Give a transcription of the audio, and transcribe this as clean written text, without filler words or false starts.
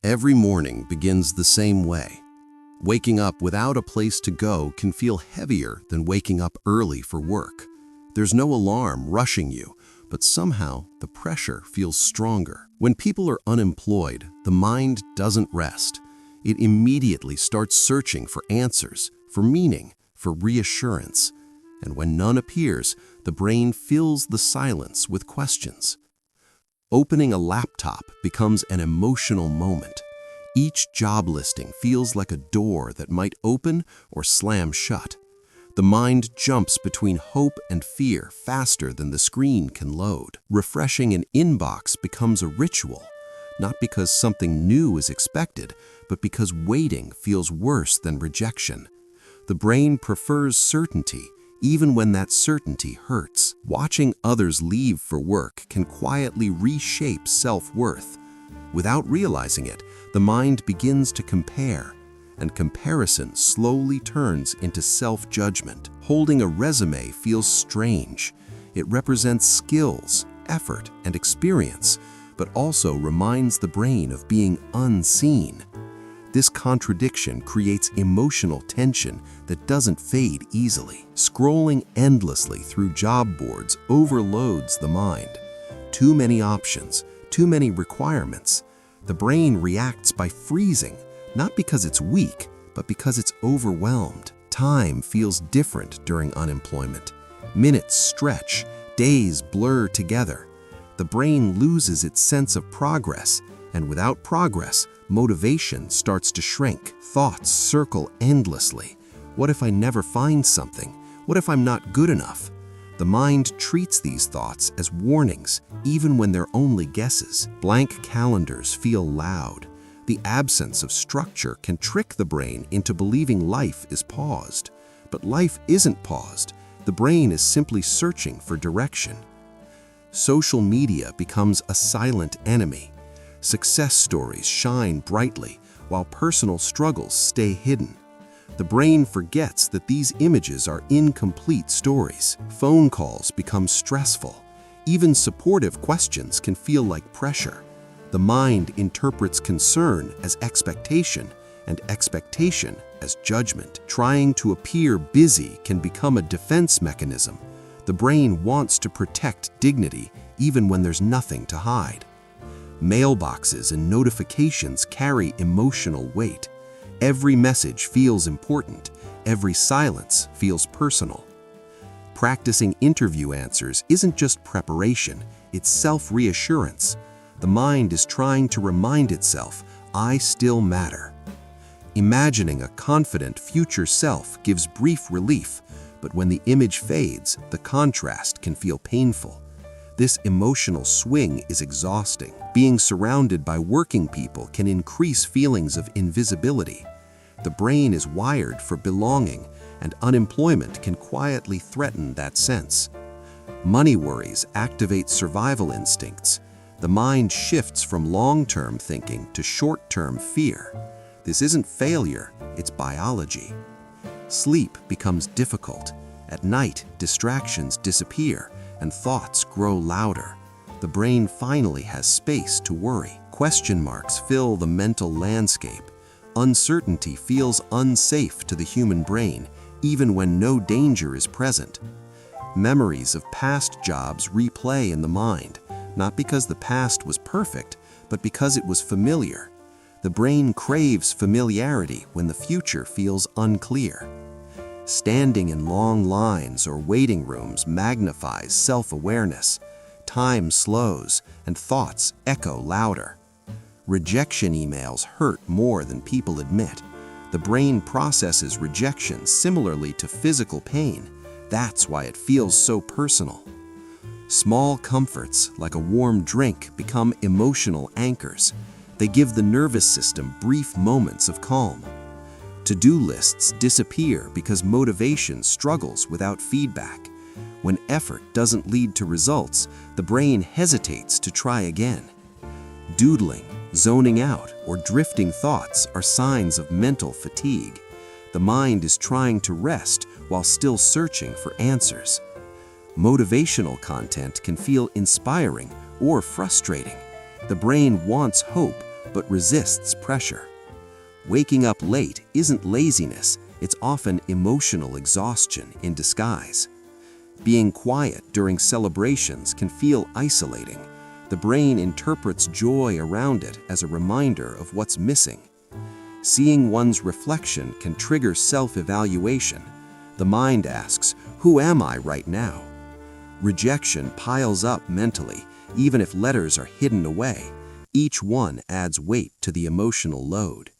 Every morning begins the same way. Waking up without a place to go can feel heavier than waking up early for work. There's no alarm rushing you, but somehow the pressure feels stronger. When people are unemployed, the mind doesn't rest. It immediately starts searching for answers, for meaning, for reassurance. And when none appears, the brain fills the silence with questions. Opening a laptop becomes an emotional moment. Each job listing feels like a door that might open or slam shut. The mind jumps between hope and fear faster than the screen can load. Refreshing an inbox becomes a ritual, not because something new is expected, but because waiting feels worse than rejection. The brain prefers certainty, even when that certainty hurts. Watching others leave for work can quietly reshape self-worth. Without realizing it, the mind begins to compare, and comparison slowly turns into self-judgment. Holding a resume feels strange. It represents skills, effort, and experience, but also reminds the brain of being unseen. This contradiction creates emotional tension that doesn't fade easily. Scrolling endlessly through job boards overloads the mind. Too many options, too many requirements. The brain reacts by freezing, not because it's weak, but because it's overwhelmed. Time feels different during unemployment. Minutes stretch, days blur together. The brain loses its sense of progress, and without progress, motivation starts to shrink. Thoughts circle endlessly. What if I never find something? What if I'm not good enough? The mind treats these thoughts as warnings, even when they're only guesses. Blank calendars feel loud. The absence of structure can trick the brain into believing life is paused. But life isn't paused. The brain is simply searching for direction. Social media becomes a silent enemy. Success stories shine brightly, while personal struggles stay hidden. The brain forgets that these images are incomplete stories. Phone calls become stressful. Even supportive questions can feel like pressure. The mind interprets concern as expectation and expectation as judgment. Trying to appear busy can become a defense mechanism. The brain wants to protect dignity even when there's nothing to hide. Mailboxes and notifications carry emotional weight. Every message feels important. Every silence feels personal. Practicing interview answers isn't just preparation, it's self-reassurance. The mind is trying to remind itself, I still matter. Imagining a confident future self gives brief relief, but when the image fades, the contrast can feel painful. This emotional swing is exhausting. Being surrounded by working people can increase feelings of invisibility. The brain is wired for belonging, and unemployment can quietly threaten that sense. Money worries activate survival instincts. The mind shifts from long-term thinking to short-term fear. This isn't failure, it's biology. Sleep becomes difficult. At night, distractions disappear, and thoughts grow louder. The brain finally has space to worry. Question marks fill the mental landscape. Uncertainty feels unsafe to the human brain, even when no danger is present. Memories of past jobs replay in the mind, not because the past was perfect, but because it was familiar. The brain craves familiarity when the future feels unclear. Standing in long lines or waiting rooms magnifies self-awareness. Time slows and thoughts echo louder. Rejection emails hurt more than people admit. The brain processes rejection similarly to physical pain. That's why it feels so personal. Small comforts, like a warm drink, become emotional anchors. They give the nervous system brief moments of calm. To-do lists disappear because motivation struggles without feedback. When effort doesn't lead to results, the brain hesitates to try again. Doodling, zoning out, or drifting thoughts are signs of mental fatigue. The mind is trying to rest while still searching for answers. Motivational content can feel inspiring or frustrating. The brain wants hope, but resists pressure. Waking up late isn't laziness, it's often emotional exhaustion in disguise. Being quiet during celebrations can feel isolating. The brain interprets joy around it as a reminder of what's missing. Seeing one's reflection can trigger self-evaluation. The mind asks, "Who am I right now?" Rejection piles up mentally, even if letters are hidden away. Each one adds weight to the emotional load.